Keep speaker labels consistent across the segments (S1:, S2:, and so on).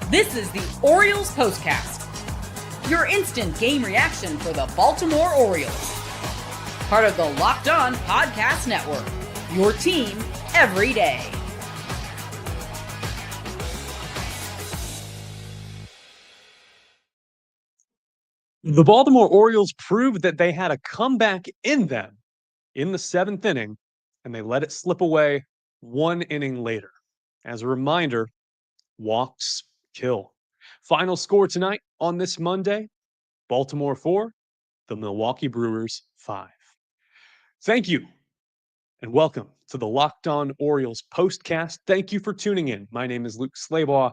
S1: This is the Orioles Postcast, your instant game reaction for the Baltimore Orioles. Part of the Locked On Podcast Network, your team every day.
S2: The Baltimore Orioles proved that they had a comeback in them in the seventh inning, and they let it slip away one inning later. As a reminder, walks kill. Final score tonight on this Monday, Baltimore 4, the Milwaukee Brewers 5. Thank you, and welcome to the Locked On Orioles Postcast. Thank you for tuning in. My name is Luke Slaybaugh.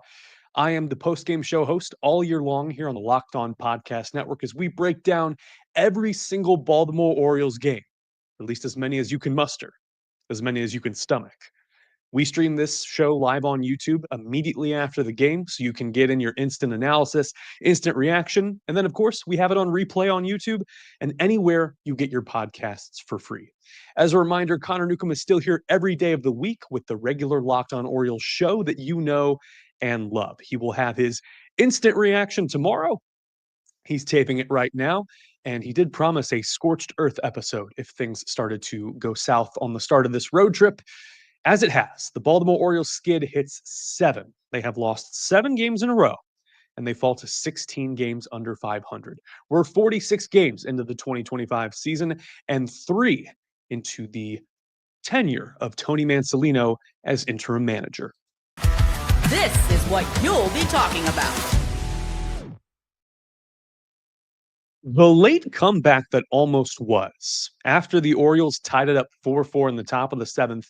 S2: I am the post-game show host all year long here on the Locked On Podcast Network as we break down every single Baltimore Orioles game, at least as many as you can muster, as many as you can stomach. We stream this show live on YouTube immediately after the game, so you can get in your instant analysis, instant reaction, and then, of course, we have it on replay on YouTube and anywhere you get your podcasts for free. As a reminder, Connor Newcomb is still here every day of the week with the regular Locked On Orioles show that you know and love. He will have his instant reaction tomorrow. He's taping it right now, and he did promise a scorched earth episode if things started to go south on the start of this road trip. As it has, the Baltimore Orioles skid hits 7. They have lost 7 games in a row, and they fall to 16 games under 500. We're 46 games into the 2025 season and 3 into the tenure of Tony Mansolino as interim manager.
S1: This is what you'll be talking about.
S2: The late comeback that almost was. After the Orioles tied it up 4-4 in the top of the 7th,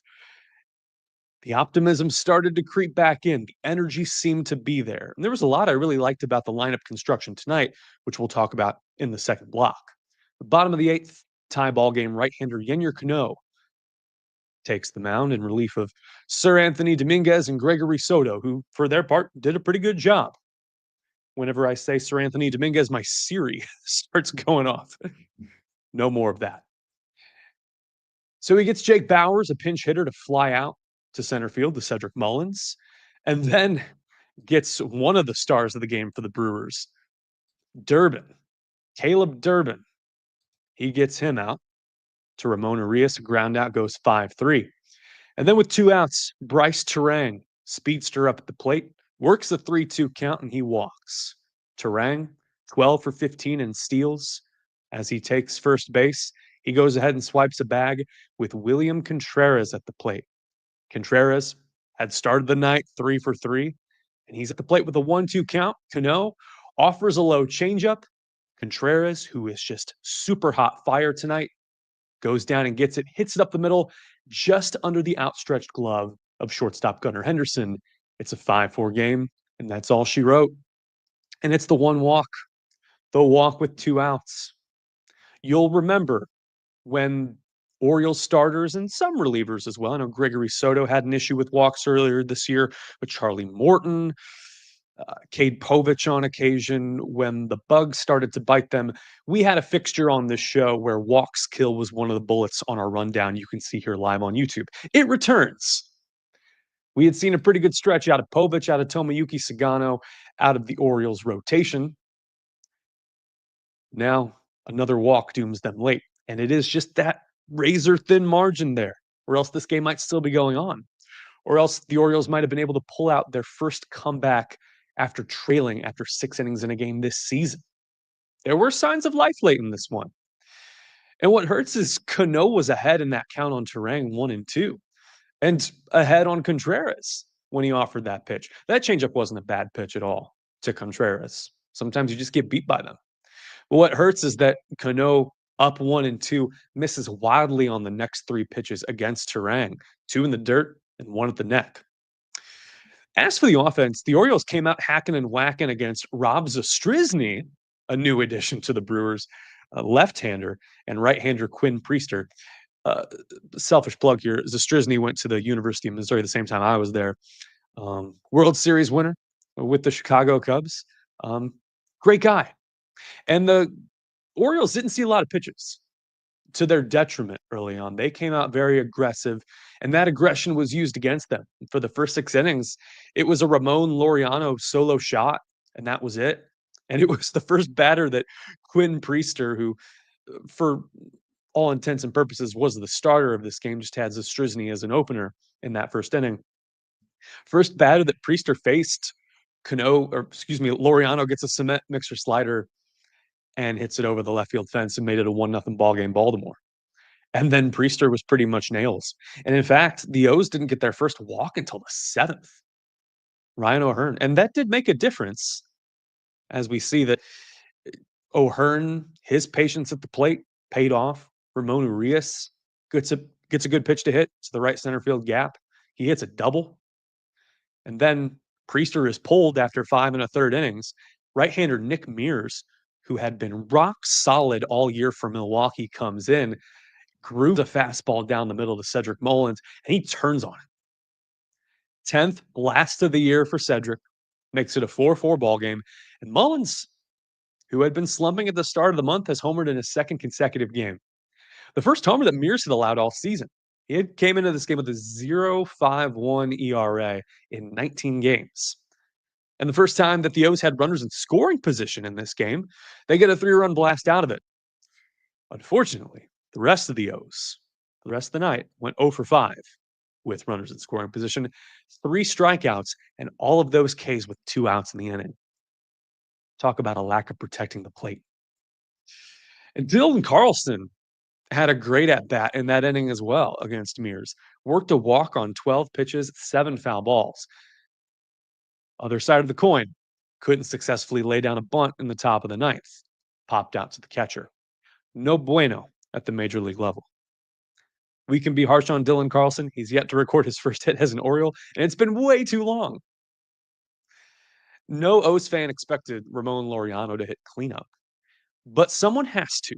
S2: the optimism started to creep back in. The energy seemed to be there. And there was a lot I really liked about the lineup construction tonight, which we'll talk about in the second block. The bottom of the 8th, tie ball game, right-hander Yennier Cano takes the mound in relief of Sir Anthony Dominguez and Gregory Soto, who, for their part, did a pretty good job. Whenever I say Sir Anthony Dominguez, my Siri starts going off. No more of that. So he gets Jake Bauers, a pinch hitter, to fly out to center field, to Cedric Mullins, and then gets one of the stars of the game for the Brewers, Caleb Durbin. He gets him out to Ramon Arias. Ground out goes 5-3. And then with 2 outs, Bryce Terang, speedster up at the plate, works a 3-2 count, and he walks. Terang, 12 for 15 and steals. As he takes first base, he goes ahead and swipes a bag with William Contreras at the plate. Contreras had started the night 3 for 3, and he's at the plate with a 1-2 count. Cano offers a low changeup. Contreras, who is just super hot fire tonight, goes down and gets it, hits it up the middle, just under the outstretched glove of shortstop Gunnar Henderson. It's a 5-4 game, and that's all she wrote. And it's the walk with 2 outs. You'll remember when Orioles starters and some relievers as well. I know Gregory Soto had an issue with walks earlier this year, but Charlie Morton, Cade Povich on occasion, when the bugs started to bite them. We had a fixture on this show where walks kill was one of the bullets on our rundown. You can see here live on YouTube. It returns. We had seen a pretty good stretch out of Povich, out of Tomoyuki Sagano, out of the Orioles rotation. Now another walk dooms them late, and it is just that razor-thin margin there, or else this game might still be going on, or else the Orioles might have been able to pull out their first comeback after trailing after 6 innings in a game this season. There were signs of life late in this one. And what hurts is Cano was ahead in that count on Terang 1-2, and ahead on Contreras when he offered that pitch. That changeup wasn't a bad pitch at all to Contreras. Sometimes you just get beat by them. But what hurts is that Cano, up 1-2, misses wildly on the next 3 pitches against Terang, 2 in the dirt and 1 at the neck. As for the offense, the Orioles came out hacking and whacking against Rob Zastryzny, a new addition to the Brewers, left-hander, and right-hander Quinn Priester. Selfish plug here, Zastryzny went to the University of Missouri the same time I was there. World Series winner with the Chicago Cubs. Great guy. And the Orioles didn't see a lot of pitches to their detriment early on. They came out very aggressive, and that aggression was used against them. For the first 6 innings, it was a Ramon Laureano solo shot, and that was it. And it was the first batter that Quinn Priester, who, for all intents and purposes, was the starter of this game, just had Zastryzny as an opener in that first inning. First batter that Priester faced, Laureano gets a cement mixer slider and hits it over the left field fence and made it a 1-0 ball game, Baltimore. And then Priester was pretty much nails. And in fact, the O's didn't get their first walk until the 7th. Ryan O'Hearn. And that did make a difference, as we see that O'Hearn, his patience at the plate paid off. Ramon Urias gets a good pitch to hit to the right center field gap. He hits a double. And then Priester is pulled after 5 1/3 innings. Right-hander Nick Mears, who had been rock solid all year for Milwaukee, comes in, grooves a fastball down the middle to Cedric Mullins, and he turns on it. 10th, last of the year for Cedric, makes it a 4-4 ball game. And Mullins, who had been slumping at the start of the month, has homered in his second consecutive game. The first homer that Mears had allowed all season. He came into this game with a 0.51 ERA in 19 games. And the first time that the O's had runners in scoring position in this game, they get a 3-run blast out of it. Unfortunately, the rest of the O's, the rest of the night, went 0 for 5 with runners in scoring position, 3 strikeouts, and all of those Ks with 2 outs in the inning. Talk about a lack of protecting the plate. And Dylan Carlson had a great at-bat in that inning as well against Mears. Worked a walk on 12 pitches, 7 foul balls. Other side of the coin, couldn't successfully lay down a bunt in the top of the 9th. Popped out to the catcher. No bueno at the major league level. We can be harsh on Dylan Carlson. He's yet to record his first hit as an Oriole, and it's been way too long. No O's fan expected Ramon Laureano to hit cleanup, but someone has to,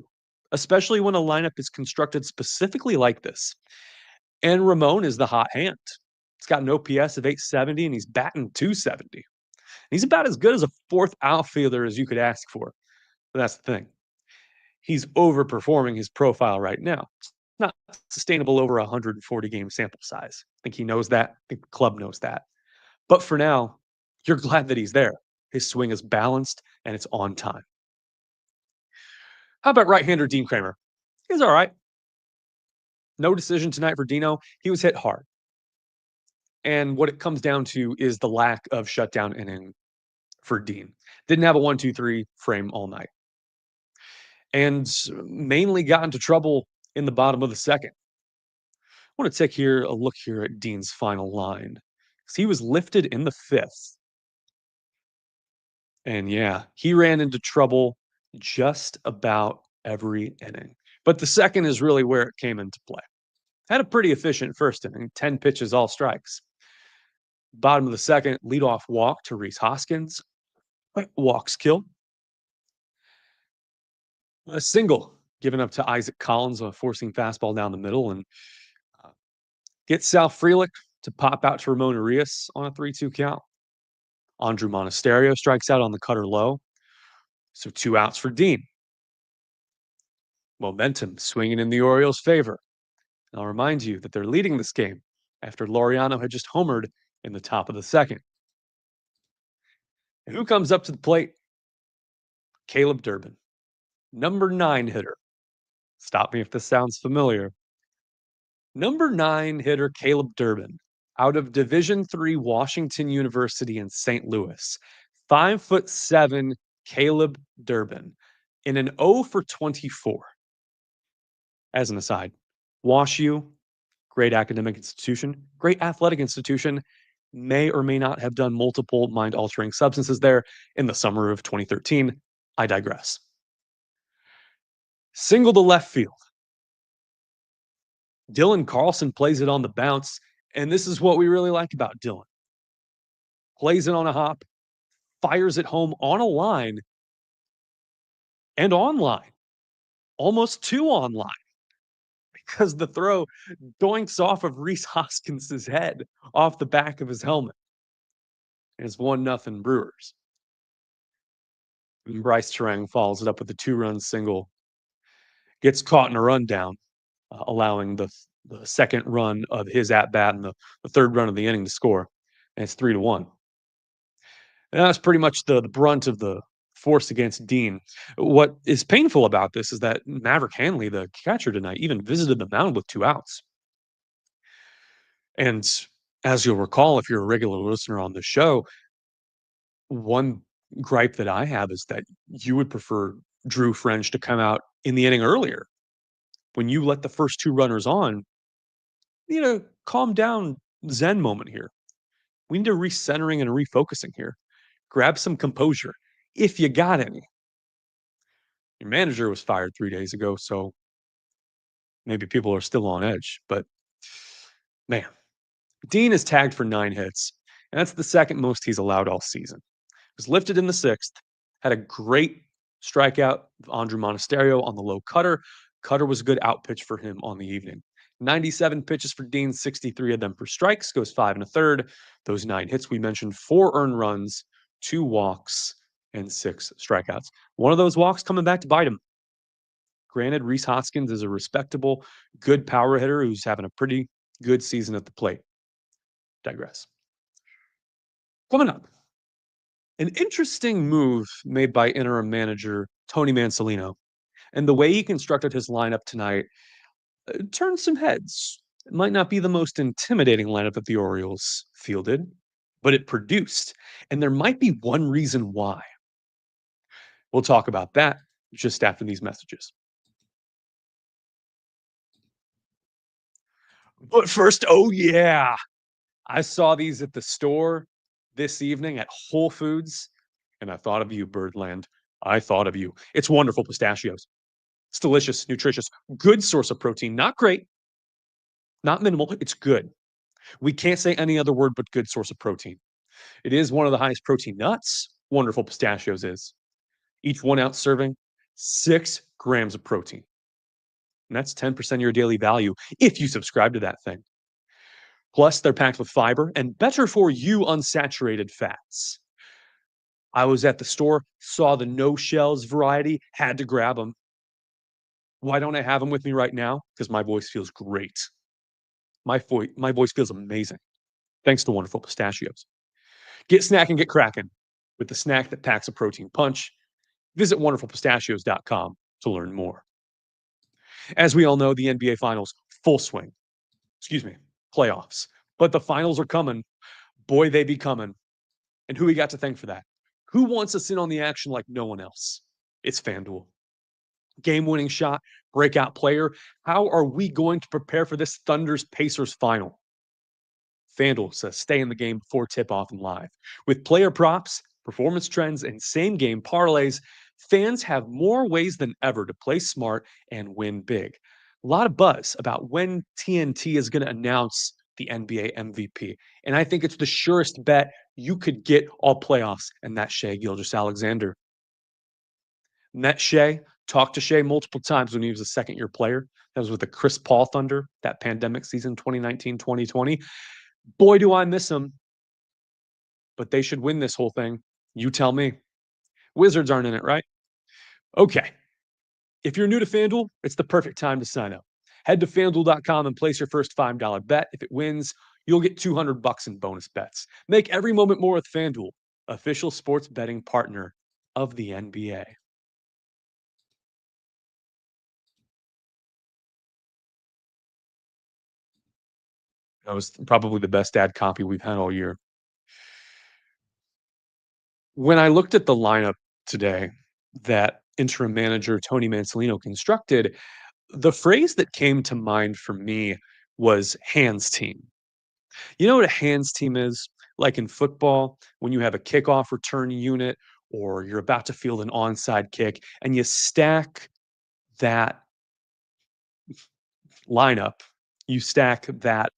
S2: especially when a lineup is constructed specifically like this. And Ramon is the hot hand. He's got an OPS of 870, and he's batting 270. He's about as good as a fourth outfielder as you could ask for. But that's the thing. He's overperforming his profile right now. It's not sustainable over a 140-game sample size. I think he knows that. I think the club knows that. But for now, you're glad that he's there. His swing is balanced, and it's on time. How about right-hander Dean Kramer? He's all right. No decision tonight for Dino. He was hit hard. And what it comes down to is the lack of shutdown inning for Dean. Didn't have a 1-2-3 frame all night. And mainly got into trouble in the bottom of the second. I want to take a look here at Dean's final line, because he was lifted in the 5th. And yeah, he ran into trouble just about every inning. But the second is really where it came into play. Had a pretty efficient first inning, 10 pitches, all strikes. Bottom of the second, leadoff walk to Rhys Hoskins. Walks kill. A single given up to Isaac Collins, a forcing fastball down the middle, and gets Sal Frelick to pop out to Ramon Urias on a 3-2 count. Andrew Monasterio strikes out on the cutter low. So 2 outs for Dean. Momentum swinging in the Orioles' favor. And I'll remind you that they're leading this game after Laureano had just homered in the top of the second. And who comes up to the plate? Caleb Durbin, number 9 hitter. Stop me if this sounds familiar. Number 9 hitter Caleb Durbin, out of Division III Washington University in St. Louis. 5'7" Caleb Durbin in an 0 for 24. As an aside, WashU, great academic institution, great athletic institution, may or may not have done multiple mind-altering substances there in the summer of 2013. I digress. Single to left field. Dylan Carlson plays it on the bounce, and this is what we really like about Dylan. Plays it on a hop, fires it home on a line, and online. Almost 2 online. Because the throw doinks off of Rhys Hoskins' head off the back of his helmet. And it's 1-0 Brewers. And Bryce Terang follows it up with a 2-run single. gets caught in a rundown, allowing the second run of his at bat and the third run of the inning to score, and it's 3-1. And that's pretty much the brunt of the force against Dean. What is painful about this is that Maverick Hanley, the catcher tonight, even visited the mound with 2 outs. And as you'll recall, if you're a regular listener on the show, one gripe that I have is that you would prefer Drew French to come out in the inning earlier. When you let the first 2 runners on, calm down, zen moment here. We need a recentering and a refocusing here. Grab some composure if you got any. Your manager was fired 3 days ago, so maybe people are still on edge. But man, Dean is tagged for 9 hits, and that's the second most he's allowed all season. Was lifted in the 6th, had a great strikeout of Andrew Monasterio on the low cutter. Cutter was a good out pitch for him on the evening. 97 pitches for Dean, 63 of them for strikes, goes 5 1/3. Those 9 hits we mentioned, 4 earned runs, 2 walks, and 6 strikeouts. One of those walks coming back to bite him. Granted, Rhys Hoskins is a respectable, good power hitter who's having a pretty good season at the plate. Digress. Coming up, an interesting move made by interim manager Tony Mansolino, and the way he constructed his lineup tonight turned some heads. It might not be the most intimidating lineup that the Orioles fielded, but it produced, and there might be one reason why. We'll talk about that just after these messages. But first, oh yeah, I saw these at the store this evening at Whole Foods, and I thought of you, Birdland. I thought of you. It's wonderful pistachios. It's delicious, nutritious, good source of protein. Not great, not minimal. It's good. We can't say any other word but good source of protein. It is one of the highest protein nuts. Wonderful pistachios is. Each 1 ounce serving, 6 grams of protein. And that's 10% of your daily value if you subscribe to that thing. Plus, they're packed with fiber and better for you unsaturated fats. I was at the store, saw the no shells variety, had to grab them. Why don't I have them with me right now? Because my voice feels great. My voice feels amazing. Thanks to wonderful pistachios. Get snackin, get crackin with the snack that packs a protein punch. Visit wonderfulpistachios.com to learn more. As we all know, the NBA Finals, full swing. Playoffs. But the finals are coming. Boy, they be coming. And who we got to thank for that? Who wants us in on the action like no one else? It's FanDuel. Game-winning shot, breakout player. How are we going to prepare for this Thunders-Pacers final? FanDuel says stay in the game before tip-off and live. With player props, performance trends, and same-game parlays, fans have more ways than ever to play smart and win big. A lot of buzz about when TNT is going to announce the NBA MVP. And I think it's the surest bet you could get all playoffs, and that's Shai Gilgeous-Alexander. Met Shai, talked to Shai multiple times when he was a second-year player. That was with the Chris Paul Thunder, that pandemic season, 2019-2020. Boy, do I miss him. But they should win this whole thing. You tell me. Wizards aren't in it, right? Okay. If you're new to FanDuel, it's the perfect time to sign up. Head to FanDuel.com and place your first $5 bet. If it wins, you'll get $200 in bonus bets. Make every moment more with FanDuel, official sports betting partner of the NBA. That was probably the best ad copy we've had all year. When I looked at the lineup today that interim manager Tony Mansolino constructed, the phrase that came to mind for me was hands team. You know what a hands team is? Like in football, when you have a kickoff return unit or you're about to field an onside kick and you stack that lineup, you stack that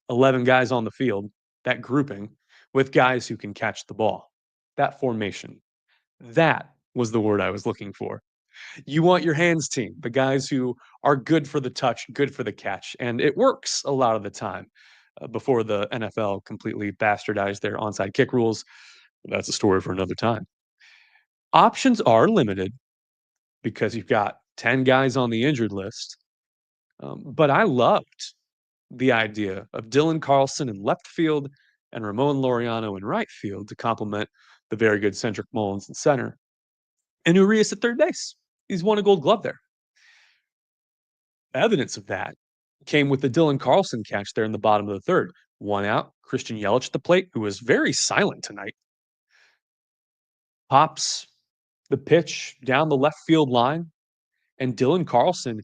S2: 11 guys on the field, that grouping, with guys who can catch the ball. That formation. That was the word I was looking for. You want your hands team, the guys who are good for the touch, good for the catch. And it works a lot of the time before the NFL completely bastardized their onside kick rules. That's a story for another time. Options are limited because you've got 10 guys on the injured list. But I loved the idea of Dylan Carlson in left field and Ramon Laureano in right field to complement the very good Cedric Mullins in center. And Urias at third base. He's won a Gold Glove there. Evidence of that came with the Dylan Carlson catch there in the bottom of the third. One out, Christian Yelich at the plate, who was very silent tonight. Pops the pitch down the left field line, and Dylan Carlson,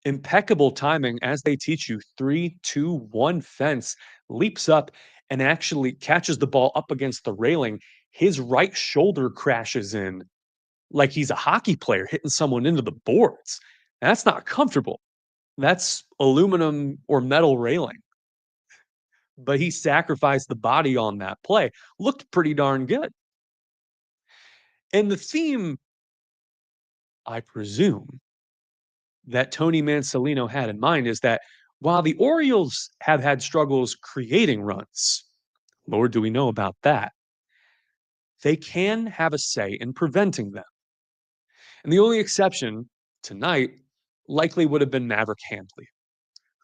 S2: impeccable timing as they teach you, 3-2-1 fence, leaps up and actually catches the ball up against the railing. His right shoulder crashes in like he's a hockey player hitting someone into the boards. That's not comfortable. That's aluminum or metal railing. But he sacrificed the body on that play. Looked pretty darn good. And the theme, I presume, that Tony Mansolino had in mind is that while the Orioles have had struggles creating runs, Lord, do we know about that, they can have a say in preventing them. And the only exception tonight likely would have been Maverick Handley,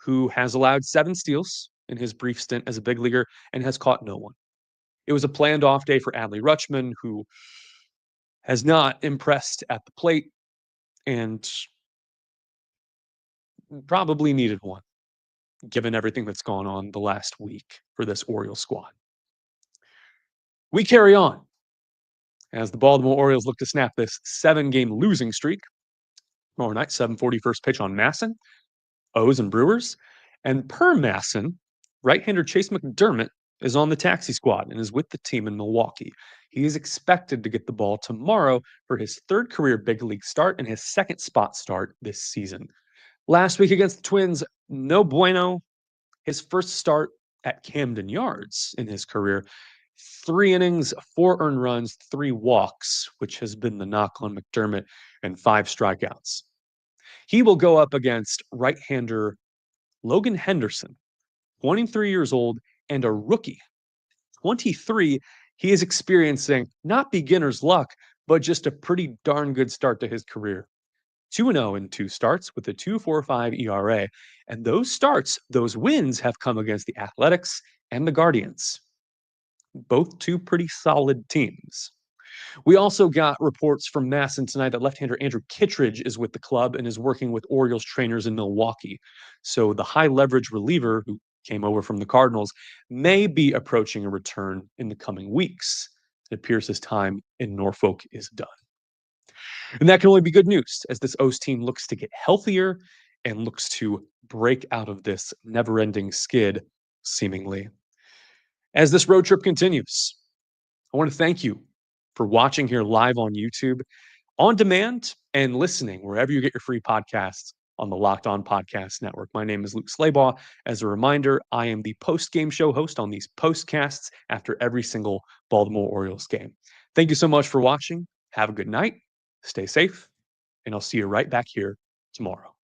S2: who has allowed 7 steals in his brief stint as a big leaguer and has caught no one. It was a planned off day for Adley Rutschman, who has not impressed at the plate and probably needed one, given everything that's gone on the last week for this Orioles squad. We carry on as the Baltimore Orioles look to snap this 7-game losing streak. Tomorrow night, 7:40 first pitch on Masson, O's and Brewers. And per Masson, right-hander Chase McDermott is on the taxi squad and is with the team in Milwaukee. He is expected to get the ball tomorrow for his 3rd career big league start and his 2nd spot start this season. Last week against the Twins, no bueno. His first start at Camden Yards in his career. 3 innings, 4 earned runs, 3 walks, which has been the knock on McDermott, and 5 strikeouts. He will go up against right-hander Logan Henderson, 23 years old and a rookie. 23, he is experiencing not beginner's luck, but just a pretty darn good start to his career. 2-0 in 2 starts with a 2.45 ERA. And those starts, those wins have come against the Athletics and the Guardians. Both 2 pretty solid teams. We also got reports from Masson tonight that left-hander Andrew Kittredge is with the club and is working with Orioles trainers in Milwaukee. So the high-leverage reliever who came over from the Cardinals may be approaching a return in the coming weeks. It appears his time in Norfolk is done. And that can only be good news as this O's team looks to get healthier and looks to break out of this never-ending skid, seemingly. As this road trip continues, I want to thank you for watching here live on YouTube, on demand, and listening wherever you get your free podcasts on the Locked On Podcast Network. My name is Luke Slaybaugh. As a reminder, I am the post-game show host on these postcasts after every single Baltimore Orioles game. Thank you so much for watching. Have a good night. Stay safe, and I'll see you right back here tomorrow.